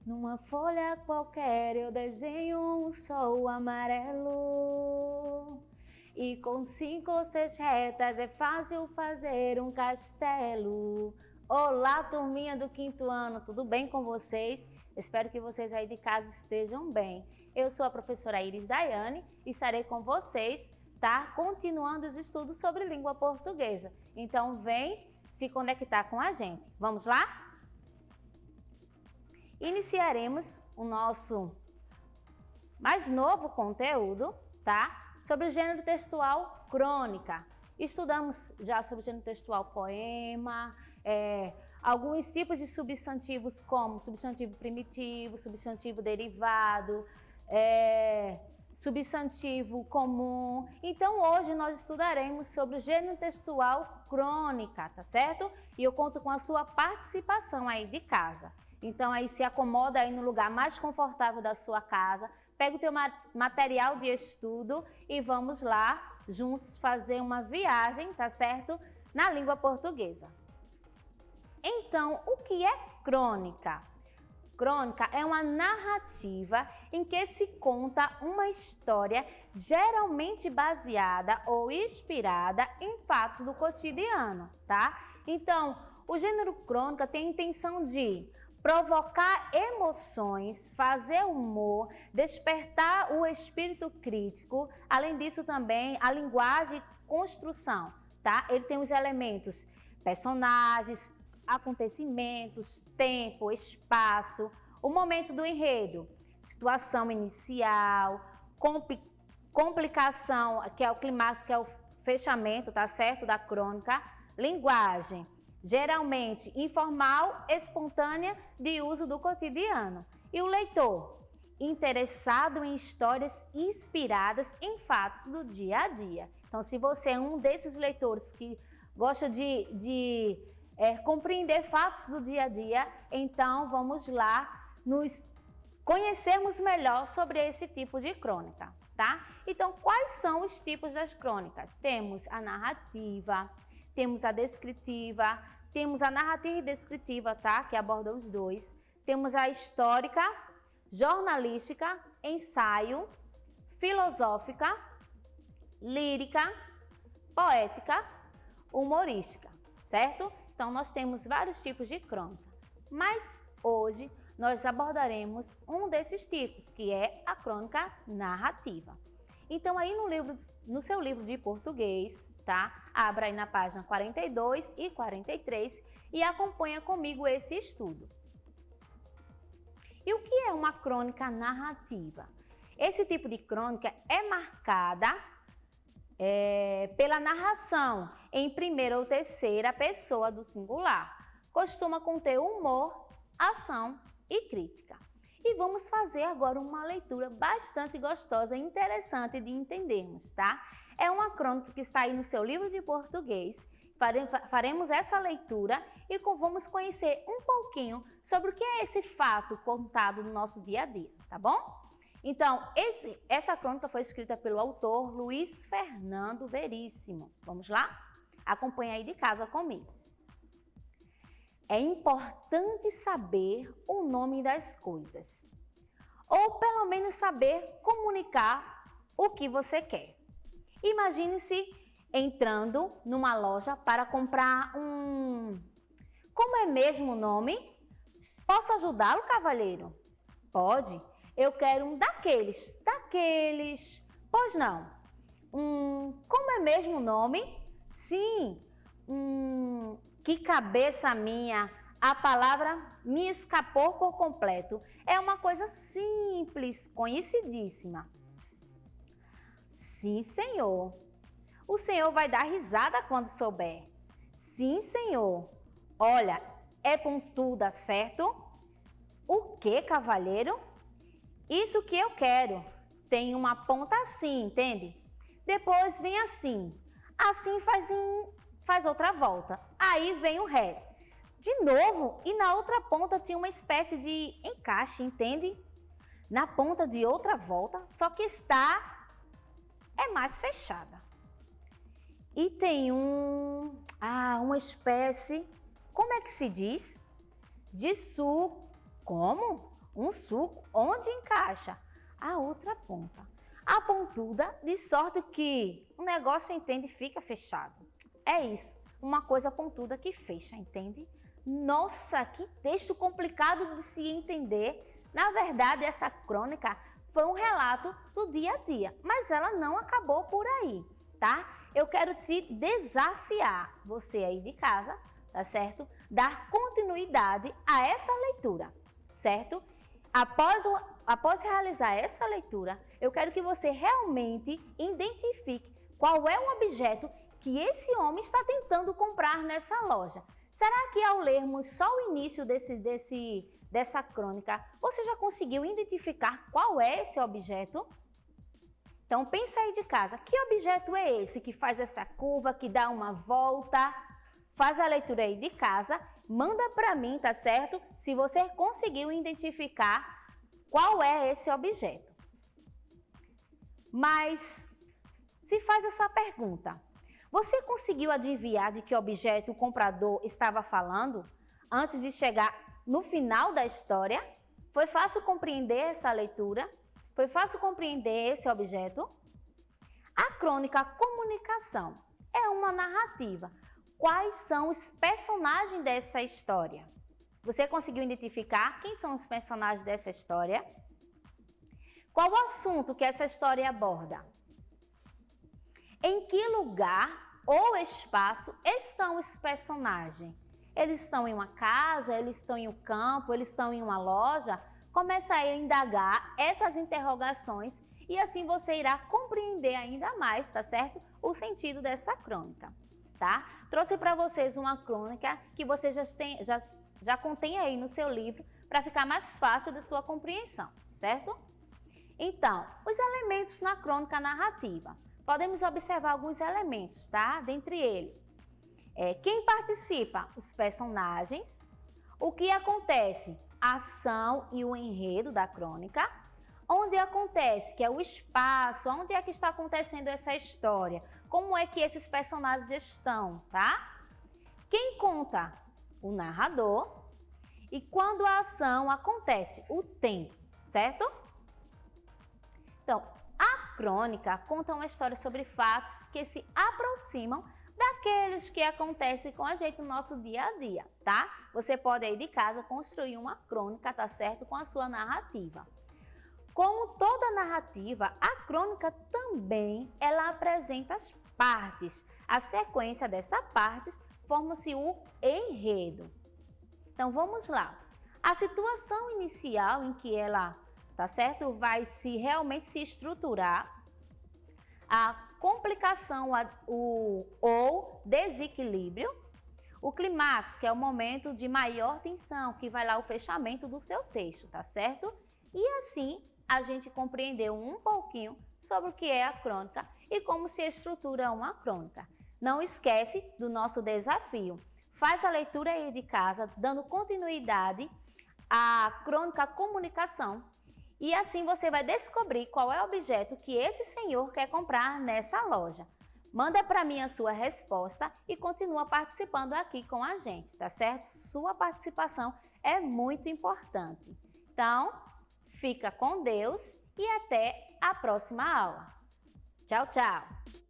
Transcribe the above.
Numa folha qualquer eu desenho um sol amarelo. E com 5 ou 6 retas é fácil fazer um castelo. Olá, turminha do 5º ano, tudo bem com vocês? Espero que vocês aí de casa estejam bem. Eu sou a professora Iris Daiane e estarei com vocês, tá? Continuando os estudos sobre língua portuguesa. Então vem se conectar com a gente. Vamos lá? Iniciaremos o nosso mais novo conteúdo, tá? Sobre o gênero textual crônica. Estudamos já sobre o gênero textual poema, alguns tipos de substantivos como substantivo primitivo, substantivo derivado, substantivo comum. Então hoje nós estudaremos sobre o gênero textual crônica, tá certo? E eu conto com a sua participação aí de casa. Então aí se acomoda aí no lugar mais confortável da sua casa, pega o teu material de estudo e vamos lá juntos fazer uma viagem, tá certo? Na língua portuguesa. Então, o que é crônica? Crônica é uma narrativa em que se conta uma história geralmente baseada ou inspirada em fatos do cotidiano, tá? Então, o gênero crônica tem a intenção de provocar emoções, fazer humor, despertar o espírito crítico. Além disso também a linguagem e construção, tá? Ele tem os elementos personagens, acontecimentos, tempo, espaço, o momento do enredo, situação inicial, complicação, que é o clímax, que é o fechamento, tá certo? Da crônica, linguagem, geralmente informal, espontânea, de uso do cotidiano. E o leitor, interessado em histórias inspiradas em fatos do dia a dia. Então, se você é um desses leitores que gosta de compreender fatos do dia a dia, então vamos lá nos conhecermos melhor sobre esse tipo de crônica, tá? Então, quais são os tipos das crônicas? Temos a narrativa, temos a descritiva, temos a narrativa e descritiva, tá? Que aborda os dois. Temos a histórica, jornalística, ensaio, filosófica, lírica, poética, humorística, certo? Então, nós temos vários tipos de crônica, mas hoje nós abordaremos um desses tipos, que é a crônica narrativa. Então, aí no seu livro de português, tá? Abra aí na página 42 e 43 e acompanha comigo esse estudo. E o que é uma crônica narrativa? Esse tipo de crônica é marcada pela narração em primeira ou terceira pessoa do singular. Costuma conter humor, ação e crítica. E vamos fazer agora uma leitura bastante gostosa e interessante de entendermos, tá? É uma crônica que está aí no seu livro de português. Faremos essa leitura e vamos conhecer um pouquinho sobre o que é esse fato contado no nosso dia a dia, tá bom? Então, essa crônica foi escrita pelo autor Luiz Fernando Veríssimo. Vamos lá? Acompanhe aí de casa comigo. É importante saber o nome das coisas, ou pelo menos saber comunicar o que você quer. Imagine-se entrando numa loja para comprar Como é mesmo o nome? Posso ajudá-lo, cavalheiro? Pode. Eu quero um daqueles. Pois não. Como é mesmo o nome? Sim. Que cabeça minha. A palavra me escapou por completo. É uma coisa simples, conhecidíssima. Sim, senhor. O senhor vai dar risada quando souber. Sim, senhor. Olha, é pontuda, certo? O que, cavalheiro? Isso que eu quero. Tem uma ponta assim, entende? Depois vem assim. Assim faz outra volta. Aí vem o ré. De novo, e na outra ponta tinha uma espécie de encaixe, entende? Na ponta de outra volta, só que é mais fechada. E tem uma espécie, como é que se diz? De como? um sulco onde encaixa a outra ponta. A pontuda, de sorte que o negócio, entende, fica fechado. É isso, uma coisa pontuda que fecha, entende? Nossa, que texto complicado de se entender. Na verdade, essa crônica foi um relato do dia a dia, mas ela não acabou por aí, tá? Eu quero te desafiar, você aí de casa, tá certo? Dar continuidade a essa leitura, certo? Após realizar essa leitura, eu quero que você realmente identifique qual é o objeto que esse homem está tentando comprar nessa loja. Será que ao lermos só o início dessa crônica, você já conseguiu identificar qual é esse objeto? Então pensa aí de casa, que objeto é esse que faz essa curva, que dá uma volta? Faz a leitura aí de casa, manda para mim, tá certo? Se você conseguiu identificar qual é esse objeto. Mas se faz essa pergunta, você conseguiu adivinhar de que objeto o comprador estava falando antes de chegar no final da história? Foi fácil compreender essa leitura? Foi fácil compreender esse objeto? A crônica Comunicação é uma narrativa. Quais são os personagens dessa história? Você conseguiu identificar quem são os personagens dessa história? Qual o assunto que essa história aborda? Em que lugar ou espaço estão os personagens? Eles estão em uma casa, eles estão em um campo, eles estão em uma loja? Começa a indagar essas interrogações e assim você irá compreender ainda mais, tá certo? O sentido dessa crônica, tá? Trouxe para vocês uma crônica que você já contém aí no seu livro para ficar mais fácil de sua compreensão, certo? Então, os elementos na crônica narrativa. Podemos observar alguns elementos, tá? Dentre eles, quem participa? Os personagens. O que acontece? A ação e o enredo da crônica. Onde acontece, que é o espaço, onde é que está acontecendo essa história? Como é que esses personagens estão, tá? Quem conta? O narrador. E quando a ação acontece? O tempo, certo? Então, a crônica conta uma história sobre fatos que se aproximam daqueles que acontecem com a gente no nosso dia a dia, tá? Você pode aí de casa construir uma crônica, tá certo? Com a sua narrativa. Como toda narrativa, a crônica também, ela apresenta as partes. A sequência dessas partes forma-se o enredo. Então, vamos lá. A situação inicial em que ela, tá certo? Vai realmente se estruturar. A complicação ou desequilíbrio. O clímax, que é o momento de maior tensão, que vai lá o fechamento do seu texto, tá certo? E assim, a gente compreendeu um pouquinho sobre o que é a crônica e como se estrutura uma crônica. Não esquece do nosso desafio. Faz a leitura aí de casa, dando continuidade à crônica Comunicação. E assim você vai descobrir qual é o objeto que esse senhor quer comprar nessa loja. Manda para mim a sua resposta e continua participando aqui com a gente, tá certo? Sua participação é muito importante. Então, fica com Deus e até a próxima aula. Tchau, tchau!